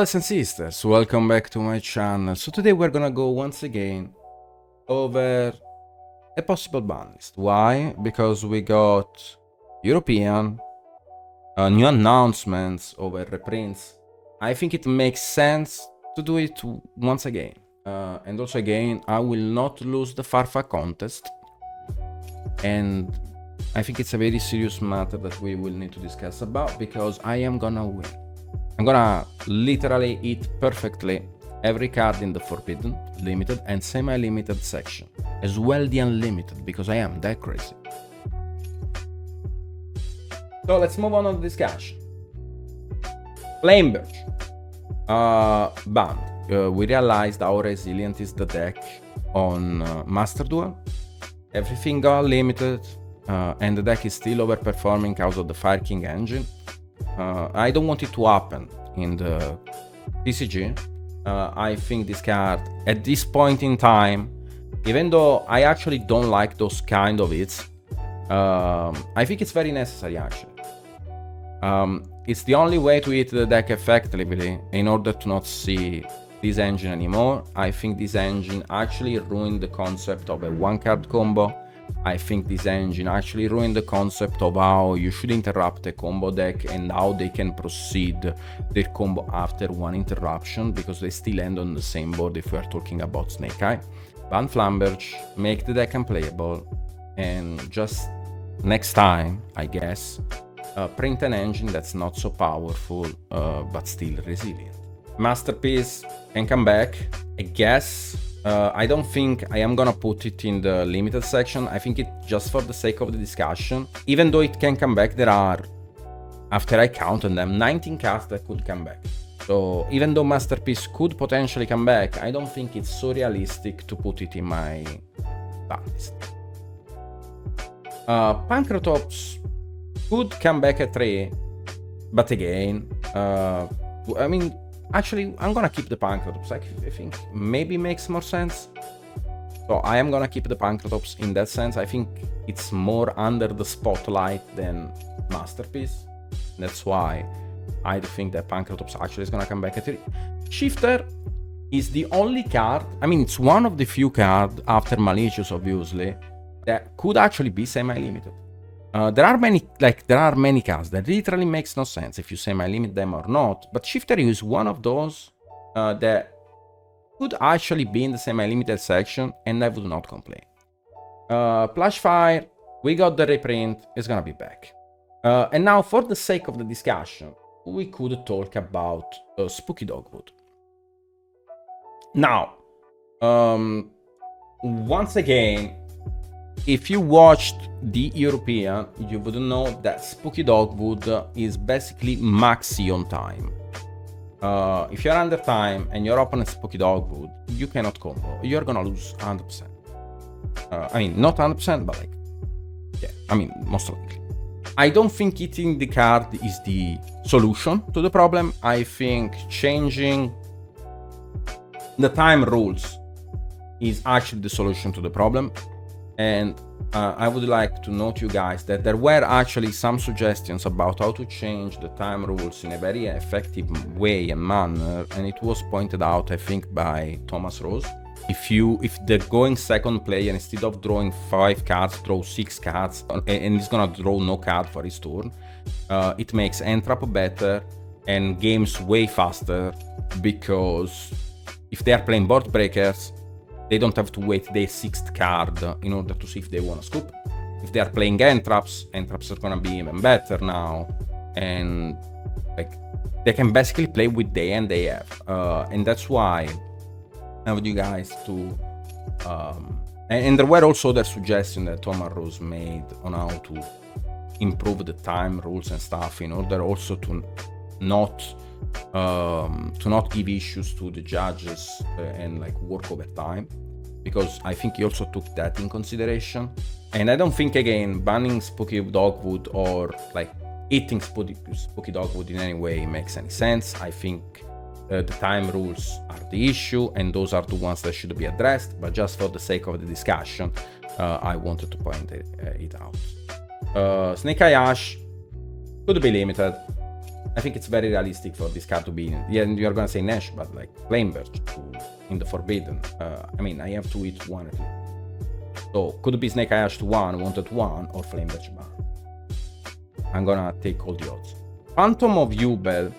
Brothers and sisters, welcome back to my channel. So today we're gonna go once again over a possible ban list. Why? Because we got European new announcements over reprints. I think it makes sense to do it once again. And also again, I will not lose the Farfa contest. And I think it's a very serious matter that we will need to discuss about, because I am gonna win. I'm gonna literally eat perfectly every card in the Forbidden, Limited and Semi-Limited section, as well the Unlimited, because I am that crazy. So let's move on to the discussion. Flamberge. Banned. We realized how resilient is the deck on Master Duel. Everything got limited, and the deck is still overperforming because of the Fire King engine. I don't want it to happen in the TCG. I think this card, at this point in time, even though I actually don't like those kind of hits, I think it's very necessary actually. It's the only way to hit the deck effectively in order to not see this engine anymore. I think this engine actually ruined the concept of a one-card combo. I think this engine actually ruined the concept of how you should interrupt a combo deck and how they can proceed their combo after one interruption, because they still end on the same board if we are talking about Snake Eye. Ban Flamberge, make the deck unplayable, and just next time, I guess, print an engine that's not so powerful but still resilient. Masterpiece can come back, I guess. I don't think I am gonna put it in the limited section. I think it just for the sake of the discussion. Even though it can come back, there are, after I counted them, 19 cards that could come back. So even though Masterpiece could potentially come back, I don't think it's so realistic to put it in my ban list. Pancratops could come back at 3, but again, I mean, actually, I'm gonna keep the Pancratops. I think maybe makes more sense. So I am gonna keep the Pancratops in that sense. I think it's more under the spotlight than Masterpiece. That's why I think that Pancratops actually is gonna come back at 3. Shifter is the only card, I mean, it's one of the few cards after Malicious, obviously, that could actually be semi-limited. There are many cards that literally makes no sense if you semi-limit them or not, but Shifter is one of those that could actually be in the semi-limited section, and I would not complain. Flashfire, we got the reprint, it's gonna be back. And now, for the sake of the discussion, we could talk about Spooky Dogwood. Now, once again, if you watched the European, you would know that Spooky Dogwood is basically maxi on time. If you're under time and your opponent Spooky Dogwood, you cannot combo. You're gonna lose 100%. I mean, not 100%, but like, yeah, I mean, most likely. I don't think eating the card is the solution to the problem. I think changing the time rules is actually the solution to the problem. And I would like to note you guys that there were actually some suggestions about how to change the time rules in a very effective way and manner, and it was pointed out, I think, by Thomas Rose. If the going second player, instead of drawing 5 cards, draw 6 cards, and he's gonna draw no card for his turn, it makes entrap better and games way faster, because if they are playing board breakers, they don't have to wait their 6th card in order to see if they want to scoop. If they are playing entraps are gonna be even better now, and like they can basically play with the hand they have, and that's why I want you guys to. And there were also other suggestions that Thomas Rose made on how to improve the time rules and stuff in order also to not give issues to the judges and like work over time, because I think he also took that in consideration. And I don't think, again, banning Spooky Dogwood or like eating Spooky Dogwood in any way makes any sense. I think the time rules are the issue, and those are the ones that should be addressed, but just for the sake of the discussion, I wanted to point it out. Snake Eye Ash could be limited. I think it's very realistic for this card to be in. Yeah, you're gonna say Nash, but like Flameverge in the Forbidden. I mean, I have to hit one at least. So could be Snake Eye Ash to 1, Wanted 1, or Flameverge ban. I'm gonna take all the odds. Phantom of Yubel.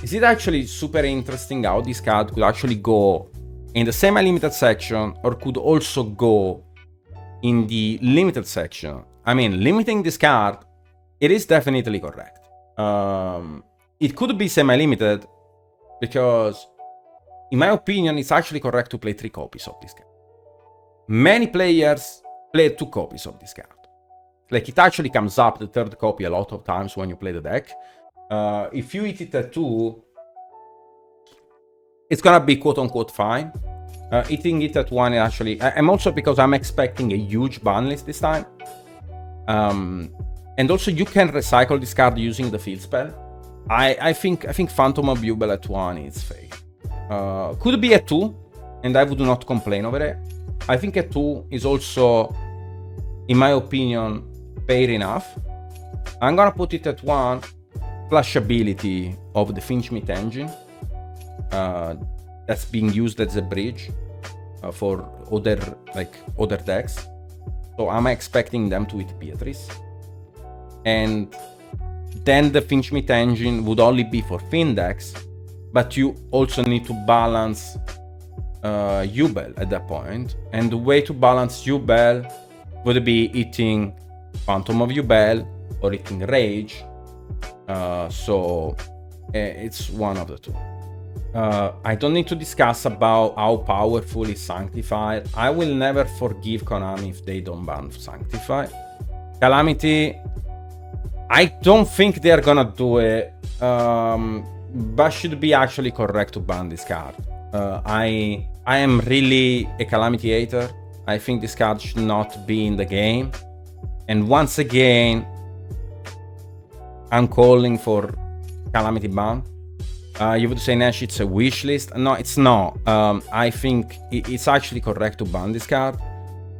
Is it actually super interesting how this card could actually go in the semi-limited section or could also go in the limited section? I mean, limiting this card, it is definitely correct. It could be semi-limited because, in my opinion, it's actually correct to play 3 copies of this card. Many players play 2 copies of this card. Like, it actually comes up the 3rd copy a lot of times when you play the deck. If you hit it at 2, it's gonna be quote-unquote fine. Hitting it at 1 actually... I'm also because I'm expecting a huge ban list this time. And also you can recycle this card using the field spell. I think Phantom of Yubel at 1 is fair. Could be at 2, and I would not complain over it. I think at 2 is also, in my opinion, fair enough. I'm gonna put it at 1. Flashability of the Finchmeat engine. That's being used as a bridge for other decks. So I'm expecting them to hit Beatrice. And then the Finchmeat engine would only be for Fin decks, but you also need to balance Yubel at that point. And the way to balance Yubel would be hitting Phantom of Yubel or hitting Rage. So it's one of the two. I don't need to discuss about how powerful is Sanctified. I will never forgive Konami if they don't ban Sanctified. Calamity, I don't think they're gonna do it, but should be actually correct to ban this card. I am really a Calamity hater. I think this card should not be in the game. And once again, I'm calling for Calamity ban. You would say, Nash, it's a wish list. No, it's not. I think it's actually correct to ban this card.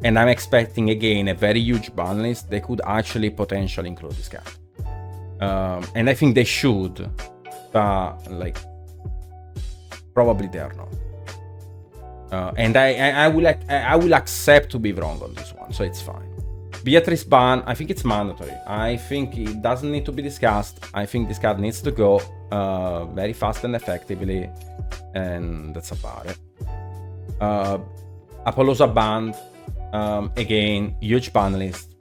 And I'm expecting, again, a very huge ban list. They could actually potentially include this card. And I think they should. But, like, probably they are not. And I will accept to be wrong on this one. So it's fine. Beatrice ban, I think it's mandatory. I think it doesn't need to be discussed. I think this card needs to go very fast and effectively, and that's about it. Apollosa banned, again, huge ban list.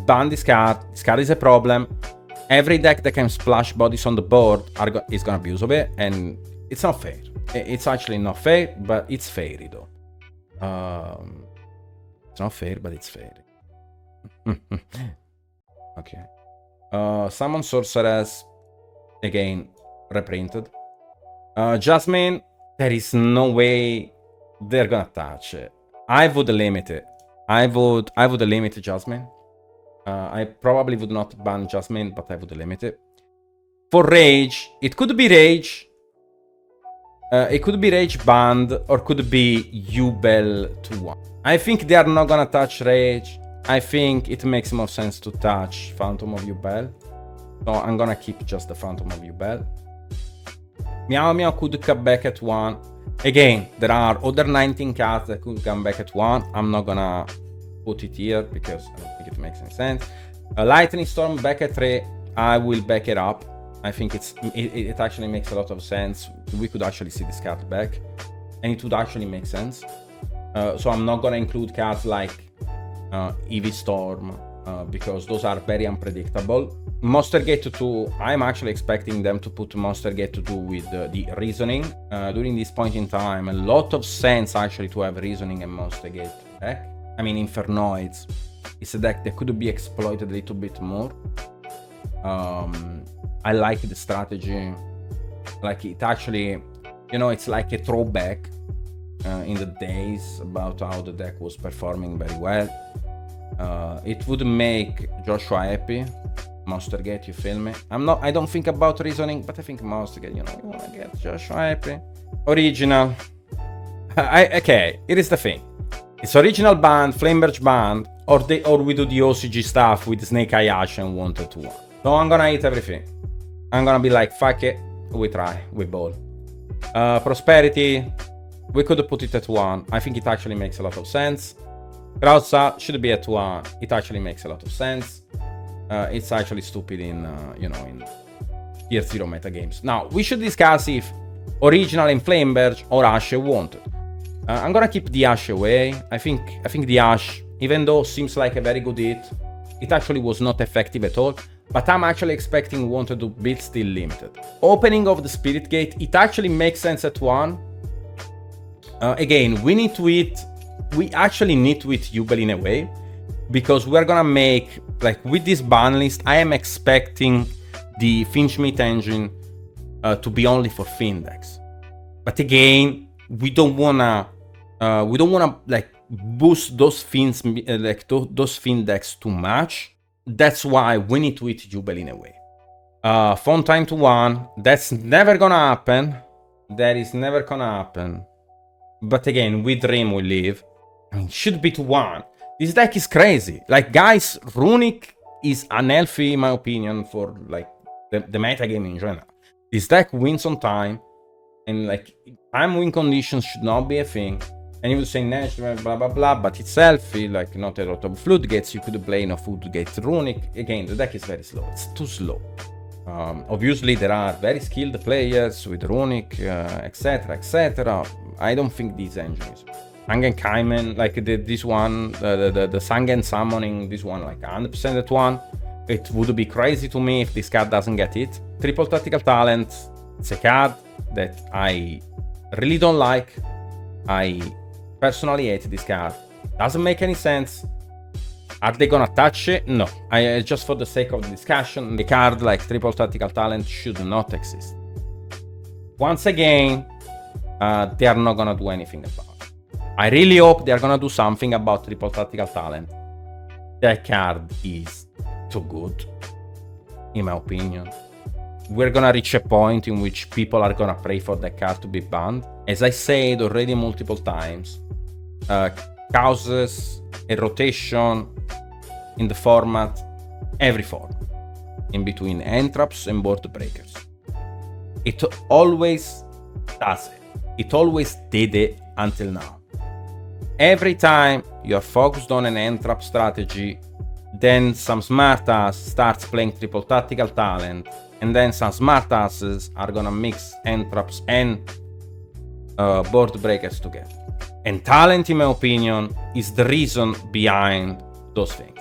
Ban this card. This card is a problem. Every deck that can splash bodies on the board is gonna abuse of it, and it's not fair. It's actually not fair, but it's fair though. It's not fair, but it's fair. Okay. Summon Sorceress, again, reprinted. Jasmine, there is no way they're gonna touch it. I would limit it. I would limit Jasmine. I probably would not ban Jasmine, but I would limit it. For Rage, it could be Rage. It could be Rage banned, or could be Yubel 2-1. I think they are not gonna touch Rage. I think it makes more sense to touch Phantom of Yubel. So I'm gonna keep just the Phantom of Yubel. Meow Meow could come back at 1. Again, there are other 19 cards that could come back at 1. I'm not gonna put it here because I don't think it makes any sense. Lightning Storm back at 3. I will back it up. I think it actually makes a lot of sense. We could actually see this card back, and it would actually make sense. So I'm not gonna include cards like Eevee Storm, because those are very unpredictable. Monster Gate 2, I'm actually expecting them to put Monster Gate 2 with the Reasoning. During this point in time, a lot of sense actually to have Reasoning and Monster Gate deck. I mean, Infernoids is a deck that could be exploited a little bit more. I like the strategy. Like, it actually, you know, it's like a throwback in the days about how the deck was performing very well. It would make Joshua happy. Monster Gate, you feel me? I don't think about Reasoning, but I think Monster Gate, you know, you wanna get Joshua happy. Original. Okay, here is the thing. It's original band, Flameverge band, or we do the OCG stuff with Snake Eye Ash and Wanted 1. So I'm gonna hit everything. I'm gonna be like, fuck it, we try, we ball. Prosperity, we could have put it at 1. I think it actually makes a lot of sense. Krausa should be at 1. It actually makes a lot of sense. It's actually stupid in, in tier 0 meta games. Now, we should discuss if original and Flameberg or Ashe wanted. I'm gonna keep the Ashe away. I think the Ashe, even though seems like a very good hit, it actually was not effective at all. But I'm actually expecting wanted to build still limited. Opening of the Spirit Gate, it actually makes sense at 1. Again, we actually need to hit Jubel in a way, because we're gonna make, like with this ban list, I am expecting the Finchmeat engine to be only for Findex. But again, we don't wanna like boost those fins those Findex too much. That's why we need to hit Jubel in a way. Font time to 1. That's never gonna happen. That is never gonna happen. But again, we dream, we live. I mean, should be to 1. This deck is crazy. Like, guys, Runic is unhealthy, in my opinion, for like the meta game in general. This deck wins on time, and like time win conditions should not be a thing. And you would say Nash, blah blah blah, but it's healthy, like not a lot of floodgates. You could play no floodgates Runic. Again, the deck is very slow. It's too slow. Obviously, there are very skilled players with Runic, etc., etc. I don't think these engines. Sangen Kaimen, like this one, the Sangen summoning, this one, like 100% at 1. It would be crazy to me if this card doesn't get it. Triple Tactical Talent, it's a card that I really don't like. I personally hate this card. Doesn't make any sense. Are they gonna touch it? No. Just for the sake of the discussion, the card like Triple Tactical Talent should not exist. Once again, they are not gonna do anything about it. I really hope they are gonna do something about Triple Tactical Talent. That card is too good, in my opinion. We're gonna reach a point in which people are gonna pray for that card to be banned. As I said already multiple times, causes a rotation in the format, every form, in between entraps and board breakers. It always does it. It always did it until now. Every time you're focused on an entrap strategy, then some smartass starts playing Triple Tactical Talent, and then some smartasses are gonna mix entraps and board breakers together. And talent, in my opinion, is the reason behind those things.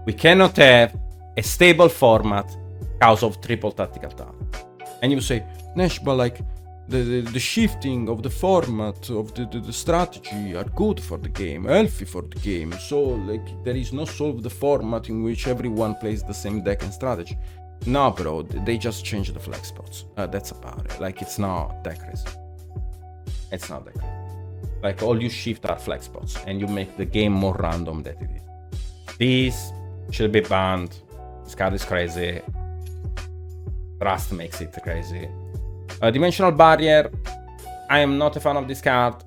We cannot have a stable format because of Triple Tactical Talent. And you say, Nash, but like the shifting of the format of the strategy are good for the game, healthy for the game. So like there is no solve the format in which everyone plays the same deck and strategy. No, bro, they just changed the flex spots. That's about it. Like it's not that crazy. It's not that crazy. Like all you shift are flex spots, and you make the game more random than it is. This should be banned. This card is crazy. Rust makes it crazy. Dimensional Barrier, I am not a fan of this card,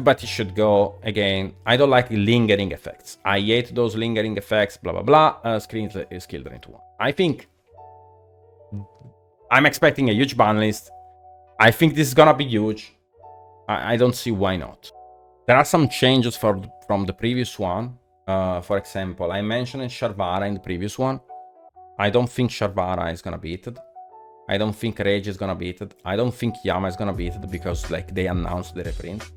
but it should go. Again, I don't like the lingering effects. I hate those lingering effects, blah blah blah. Screen is killed into 1. I think I'm expecting a huge ban list. I think this is gonna be huge. I don't see why not. There are some changes from the previous one. For example, I mentioned Sharvara in the previous one. I don't think Sharvara is gonna beat it. I don't think Rage is gonna beat it. I don't think Yama is gonna beat it because like they announced the reprint.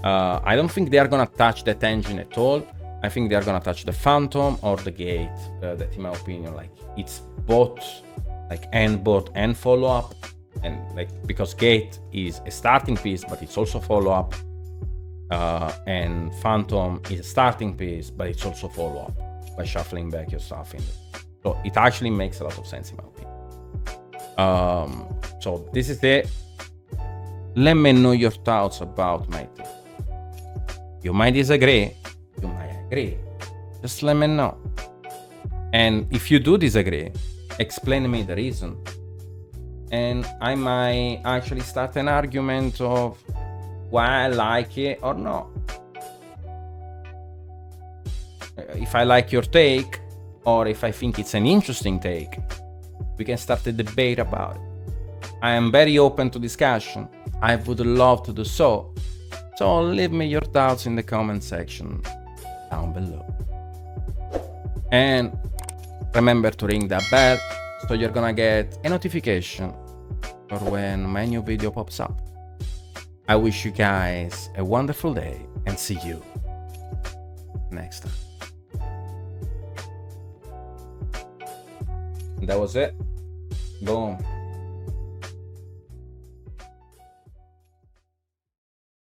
I don't think they are gonna touch that engine at all. I think they are gonna touch the Phantom or the Gate. That, in my opinion, like it's both like end board and follow up. And like because Gate is a starting piece, but it's also follow up, and Phantom is a starting piece, but it's also follow up by shuffling back your stuff in. So it actually makes a lot of sense in my opinion. So this is it. Let me know your thoughts about my team. You might disagree, you might agree. Just let me know. And if you do disagree, explain to me the reason. And I might actually start an argument of why I like it or not. If I like your take, or if I think it's an interesting take, We can start a debate about it. I am very open to discussion. I would love to do so. So leave me your thoughts in the comment section down below. And remember to ring that bell so you're gonna get a notification for when my new video pops up. I wish you guys a wonderful day and see you next time. That was it. Boom.